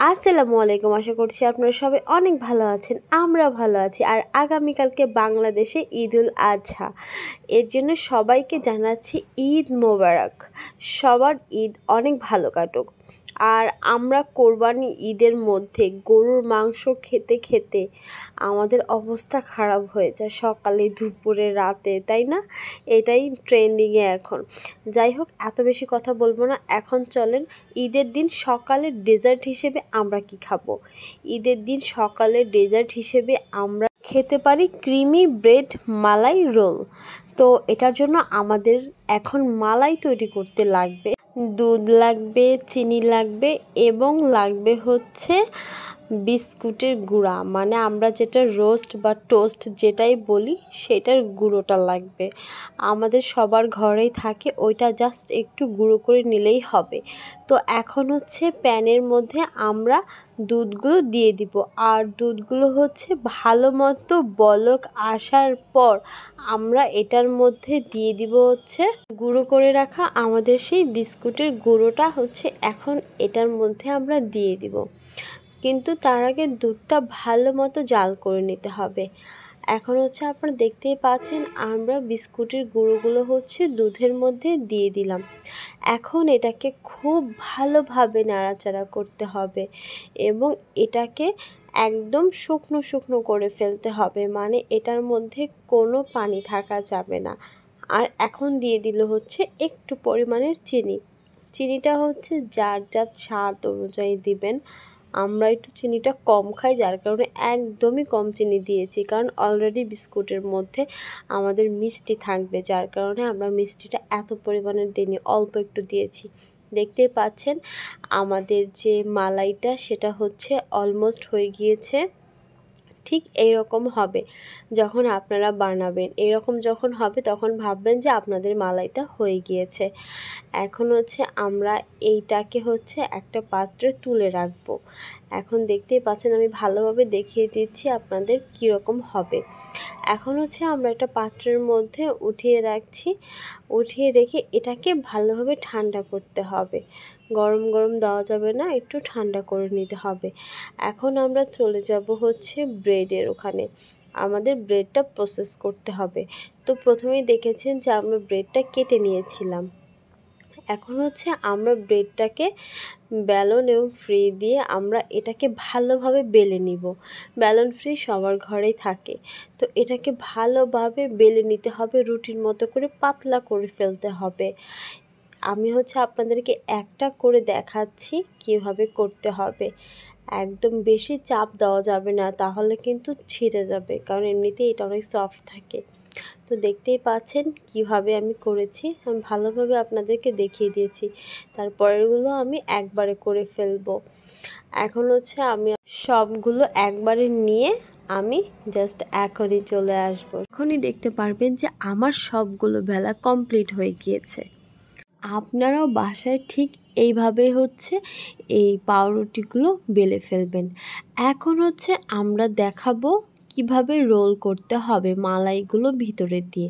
আসসালামু আলাইকুম। আশা করছি আপনারা সবাই অনেক ভালো আছেন, আমরা ভালো আছি। আর আগামীকালকে বাংলাদেশে ঈদুল আজহা, এর জন্য সবাইকে জানাচ্ছি ঈদ মোবারক। সবার ঈদ অনেক ভালো কাটুক। আর আমরা কোরবানি ঈদের মধ্যে গরুর মাংস খেতে খেতে আমাদের অবস্থা খারাপ হয়ে যায়, সকালে দুপুরে রাতে, তাই না? এটাই ট্রেন্ডিংয়ে এখন। যাই হোক, এত বেশি কথা বলবো না, এখন চলেন ঈদের দিন সকালে ডেজার্ট হিসেবে আমরা কি খাবো। ঈদের দিন সকালে ডেজার্ট হিসেবে আমরা খেতে পারি ক্রিমি ব্রেড মালাই রোল। তো এটার জন্য আমাদের এখন মালাই তৈরি করতে লাগবে, দুধ লাগবে, চিনি লাগবে এবং লাগবে হচ্ছে বিস্কুটের গুঁড়া, মানে আমরা যেটা রোস্ট বা টোস্ট যেটাই বলি সেটার গুঁড়োটা লাগবে। আমাদের সবার ঘরেই থাকে, ওইটা জাস্ট একটু গুঁড়ো করে নিলেই হবে। তো এখন হচ্ছে প্যানের মধ্যে আমরা দুধগুলো দিয়ে দিব, আর দুধগুলো হচ্ছে ভালো মতো বলক আসার পর আমরা এটার মধ্যে দিয়ে দিব হচ্ছে গুঁড়ো করে রাখা আমাদের সেই বিস্কুটের গুঁড়োটা হচ্ছে এখন এটার মধ্যে আমরা দিয়ে দিব। কিন্তু তার আগে দুধটা ভালো মতো জাল করে নিতে হবে। এখন হচ্ছে আপনারা দেখতেই পাচ্ছেন আমরা বিস্কুটের গুঁড়োগুলো হচ্ছে দুধের মধ্যে দিয়ে দিলাম। এখন এটাকে খুব ভালোভাবে নাড়াচাড়া করতে হবে এবং এটাকে একদম শুকনো শুকনো করে ফেলতে হবে, মানে এটার মধ্যে কোনো পানি থাকা যাবে না। আর এখন দিয়ে দিল হচ্ছে একটু পরিমাণের চিনি। চিনিটা হচ্ছে যার যার স্বাদ অনুযায়ী দিবেন। আমরা একটু চিনিটা কম খাই, যার কারণে একদমই কম চিনি দিয়েছি, কারণ অলরেডি বিস্কুটের মধ্যে আমাদের মিষ্টি থাকবে, যার কারণে আমরা মিষ্টিটা এত পরিমাণের দিইনি, অল্প একটু দিয়েছি। দেখতেই পাচ্ছেন আমাদের যে মালাইটা সেটা হচ্ছে অলমোস্ট হয়ে গিয়েছে। ঠিক এইরকম হবে যখন আপনারা বানাবেন, এরকম যখন হবে তখন ভাববেন যে আপনাদের মালাইটা হয়ে গিয়েছে। এখন হচ্ছে আমরা এইটাকে হচ্ছে একটা পাত্রে তুলে রাখবো। এখন দেখতেই পাচ্ছেন আমি ভালোভাবে দেখিয়ে দিচ্ছি আপনাদের কীরকম হবে। এখন হচ্ছে আমরা একটা পাত্রের মধ্যে উঠিয়ে রাখছি, উঠিয়ে রেখে এটাকে ভালোভাবে ঠান্ডা করতে হবে। গরম গরম দেওয়া যাবে না, একটু ঠান্ডা করে নিতে হবে। এখন আমরা চলে যাব হচ্ছে ব্রেডের ওখানে, আমাদের ব্রেডটা প্রসেস করতে হবে। তো প্রথমেই দেখেছেন যে আমরা ব্রেডটা কেটে নিয়েছিলাম। এখন হচ্ছে আমরা ব্রেডটাকে ব্যালন এবং ফ্রি দিয়ে আমরা এটাকে ভালোভাবে বেলে নিব। ব্যালন ফ্রি সবার ঘরেই থাকে, তো এটাকে ভালোভাবে বেলে নিতে হবে, রুটির মতো করে পাতলা করে ফেলতে হবে। আমি হচ্ছে আপনাদেরকে একটা করে দেখাচ্ছি কিভাবে করতে হবে। একদম বেশি চাপ দেওয়া যাবে না, তাহলে কিন্তু ছিঁড়ে যাবে, কারণ এমনিতেই এটা অনেক সফট থাকে। তো দেখতেই পাচ্ছেন কিভাবে আমি করেছি, আমি ভালোভাবে আপনাদেরকে দেখিয়ে দিয়েছি। তারপরেরগুলো আমি একবারে করে ফেলবো। এখন হচ্ছে আমি সবগুলো একবারে নিয়ে আমি জাস্ট এখনই চলে আসবো। এখনই দেখতে পারবেন যে আমার সবগুলো বেলা কমপ্লিট হয়ে গিয়েছে। আপনারাও বাসায় ঠিক এইভাবে হচ্ছে এই পাউরুটিগুলো বেলে ফেলবেন। এখন হচ্ছে আমরা দেখাবো কিভাবে রোল করতে হবে মালাইগুলো ভিতরে দিয়ে।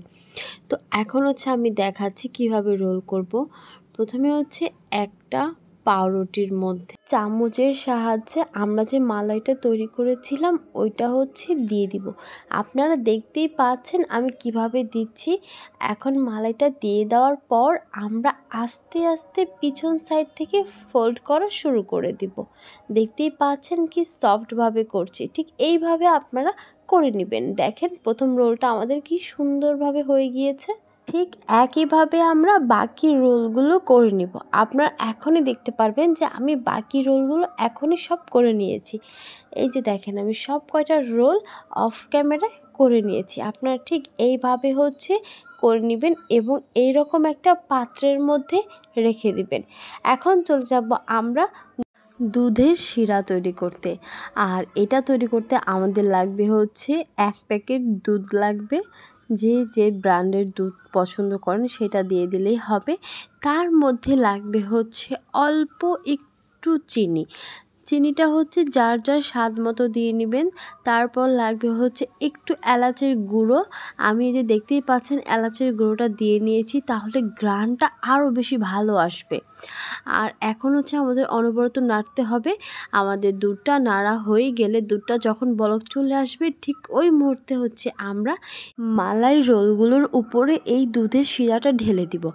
তো এখন হচ্ছে আমি দেখাচ্ছি কিভাবে রোল করব। প্রথমে হচ্ছে একটা পাউরুটির মধ্যে চামচের সাহায্যে আমরা যে মালাইটা তৈরি করেছিলাম ওইটা হচ্ছে দিয়ে দিব। আপনারা দেখতেই পাচ্ছেন আমি কিভাবে দিচ্ছি। এখন মালাইটা দিয়ে দেওয়ার পর আমরা আস্তে আস্তে পিছন সাইড থেকে ফোল্ড করা শুরু করে দিব। দেখতেই পাচ্ছেন কি সফটভাবে করছি, ঠিক এইভাবে আপনারা করে নেবেন। দেখেন প্রথম রোলটা আমাদের কি সুন্দরভাবে হয়ে গিয়েছে। ঠিক একইভাবে আমরা বাকি রোলগুলো করে নিব। আপনারা এখনই দেখতে পারবেন যে আমি বাকি রোলগুলো এখনই সব করে নিয়েছি। এই যে দেখেন আমি সব কয়টা রোল অফ ক্যামেরায় করে নিয়েছি। আপনারা ঠিক এইভাবে হচ্ছে করে নেবেন এবং এইরকম একটা পাত্রের মধ্যে রেখে দিবেন। এখন চলে যাব আমরা দুধের শিরা তৈরি করতে। আর এটা তৈরি করতে আমাদের লাগবে হচ্ছে 1 প্যাকেট দুধ লাগবে। যে ব্র্যান্ডের দুধ পছন্দ করেন সেটা দিয়ে দিলেই হবে। তার মধ্যে লাগবে হচ্ছে অল্প একটু চিনি। চিনিটা হচ্ছে যার যার স্বাদ মতো দিয়ে নেবেন। তারপর লাগবে হচ্ছে একটু এলাচের গুঁড়ো। আমি এই যে দেখতেই পাচ্ছেন এলাচের গুঁড়োটা দিয়ে নিয়েছি, তাহলে ঘ্রাণটা আরও বেশি ভালো আসবে। আর এখন হচ্ছে আমাদের অনবরত নাড়তে হবে। আমাদের দুধটা নাড়া হয়ে গেলে, দুধটা যখন বলক চলে আসবে ঠিক ওই মুহূর্তে হচ্ছে আমরা মালাই রোলগুলোর উপরে এই দুধের শিরাটা ঢেলে দিব।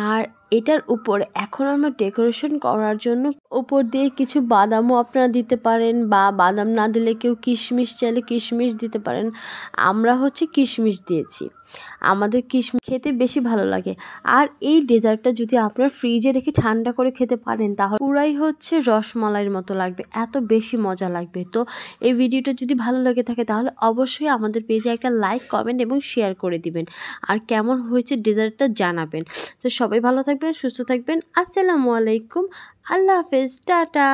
আর এটার উপরে এখন আমরা ডেকোরেশন করার জন্য উপর দিয়ে কিছু বাদামও আপনারা দিতে পারেন, বা বাদাম না দিলে কেউ কিশমিশ চাইলে কিশমিশ দিতে পারেন। আমরা হচ্ছে কিশমিশ দিয়েছি, আমাদের কিশমিশ খেতে বেশি ভালো লাগে। আর এই ডেজার্টটা যদি আপনারা ফ্রিজে রেখে ঠান্ডা করে খেতে পারেন তাহলে পুরাই হচ্ছে রসমালাইয়ের মতো লাগবে, এত বেশি মজা লাগবে। তো এই ভিডিওটা যদি ভালো লাগে থাকে তাহলে অবশ্যই আমাদের পেজে একটা লাইক, কমেন্ট এবং শেয়ার করে দিবেন। আর কেমন হয়েছে ডেজার্টটা জানাবেন। তো সবাই ভালো থাকবেন, সুস্থ থাকবেন। আসসালামু আলাইকুম, আল্লাহ হাফেজ, টাটা।